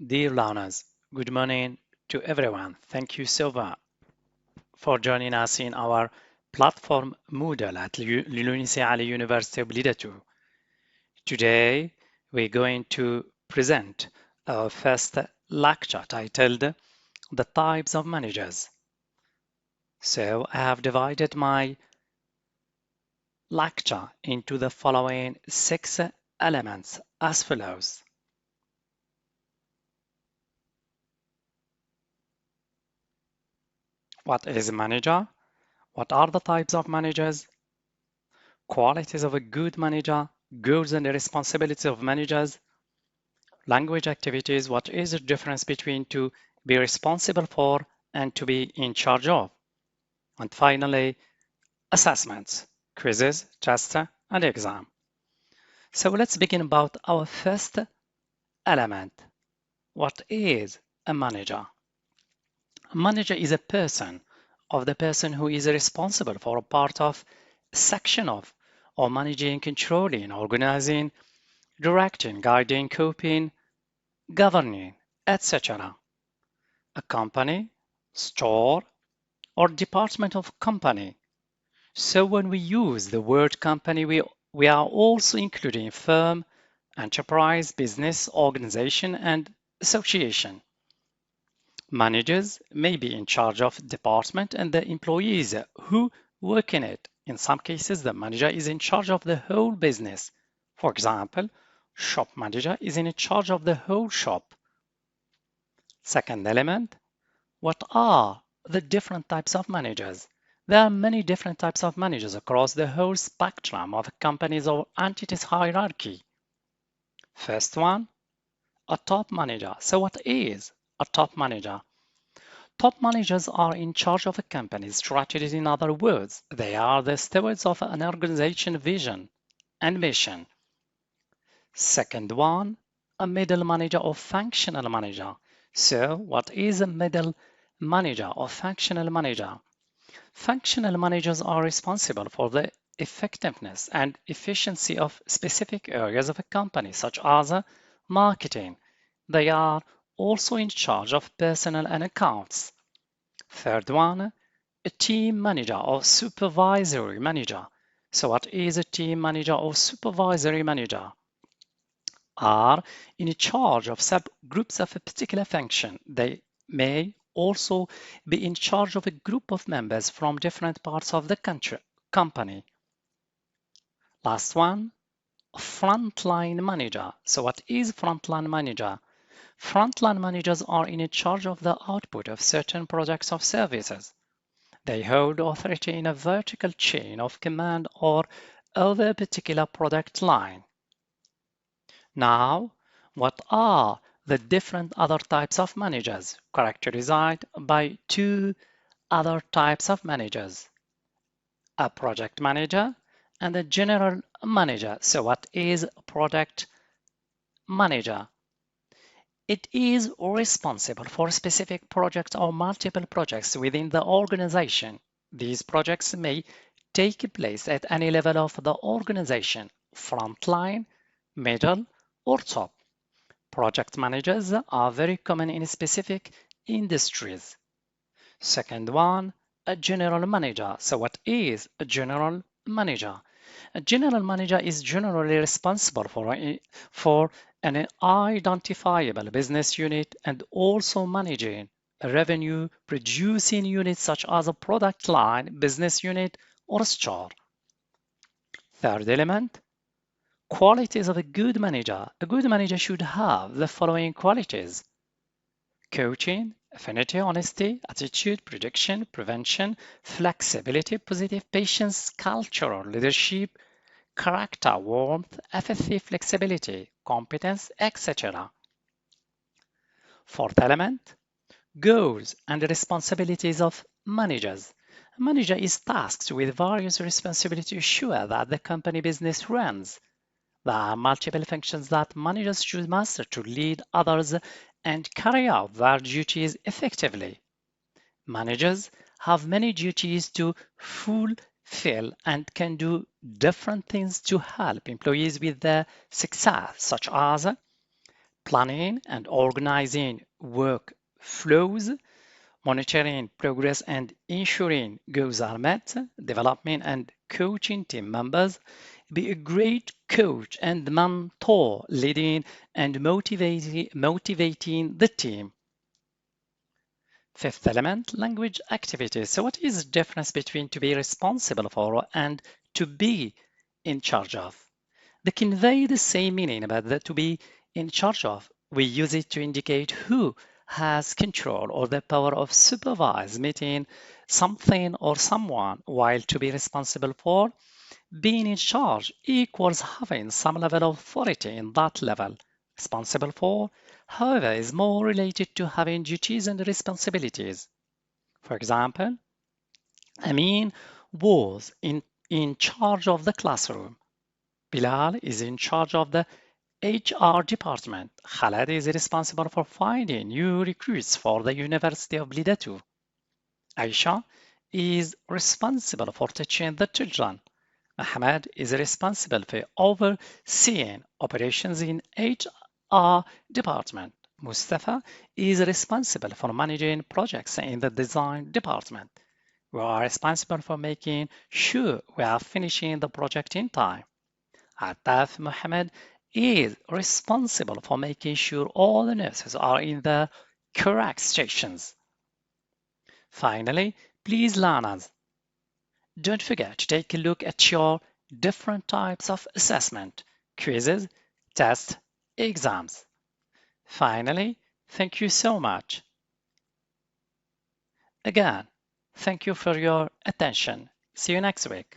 Dear learners, good morning to everyone. Thank you so much for joining us in our platform Moodle at l'Université Ali University of Liverpool. Today, we're going to present our first lecture titled The Types of Managers. So, I have divided my lecture into the following 6 elements as follows. What is a manager? What are the types of managers? Qualities of a good manager, goals and responsibilities of managers, language activities, what is the difference between to be responsible for and to be in charge of, and finally, assessments, quizzes, tests, and exam. So let's begin about our first element. What is a manager? A manager is a person who is responsible for a part of, section of, or managing, controlling, organizing, directing, guiding, coping, governing, etc. A company, store, or department of company. So when we use the word company, we are also including firm, enterprise, business, organization, and association. Managers may be in charge of department and the employees who work in it. In some cases, the manager is in charge of the whole business. For example, shop manager is in charge of the whole shop. Second element, what are the different types of managers? There are many different types of managers across the whole spectrum of a company's or entity's hierarchy. First one, a top manager. So what is a top manager? Top managers are in charge of a company's strategy. In other words, they are the stewards of an organization vision and mission. Second one, a middle manager or functional manager. So what is a middle manager or functional manager? Functional managers are responsible for the effectiveness and efficiency of specific areas of a company, such as marketing. They are also in charge of personnel and accounts. Third one, a team manager or supervisory manager. So what is a team manager or supervisory manager? Are in charge of subgroups of a particular function. They may also be in charge of a group of members from different parts of the company. Last one, frontline manager. So what is frontline manager? Frontline managers are in charge of the output of certain products or services. They hold authority in a vertical chain of command or over a particular product line. Now, what are the different other types of managers? Characterized by 2 other types of managers, a project manager and a general manager. So what is a project manager? It is responsible for specific projects or multiple projects within the organization. These projects may take place at any level of the organization, frontline, middle, or top. Project managers are very common in specific industries. Second one, a general manager. So what is a general manager? A general manager is generally responsible for an identifiable business unit and also managing a revenue producing unit such as a product line, business unit, or store. Third element, qualities of a good manager. A good manager should have the following qualities: coaching, affinity, honesty, attitude, prediction, prevention, flexibility, positive patience, cultural leadership, character, warmth, empathy, flexibility, competence, etc. Fourth element, goals and responsibilities of managers. A manager is tasked with various responsibilities to ensure that the company business runs. There are multiple functions that managers should master to lead others and carry out their duties effectively. Managers have many duties to fulfill and can do different things to help employees with their success, such as planning and organizing work flows, monitoring progress and ensuring goals are met, developing and coaching team members, be a great coach and mentor, leading and motivating the team. Fifth element, language activities. So what is the difference between to be responsible for and to be in charge of? They convey the same meaning, but the to be in charge of, we use it to indicate who has control or the power of supervise, meeting something or someone, while to be responsible for, being in charge equals having some level of authority in that level. Responsible for, however, is more related to having duties and responsibilities. For example, Amin was in charge of the classroom. Bilal is in charge of the HR department. Khaled is responsible for finding new recruits for the University of Blidatu. Aisha is responsible for teaching the children. Ahmed is responsible for overseeing operations in HR department. Mustafa is responsible for managing projects in the design department. We are responsible for making sure we are finishing the project in time. Ataf Mohammed is responsible for making sure all the nurses are in the correct stations. Finally, please learners, don't forget to take a look at your different types of assessment, quizzes, tests, exams. Finally, thank you so much. Again, thank you for your attention. See you next week.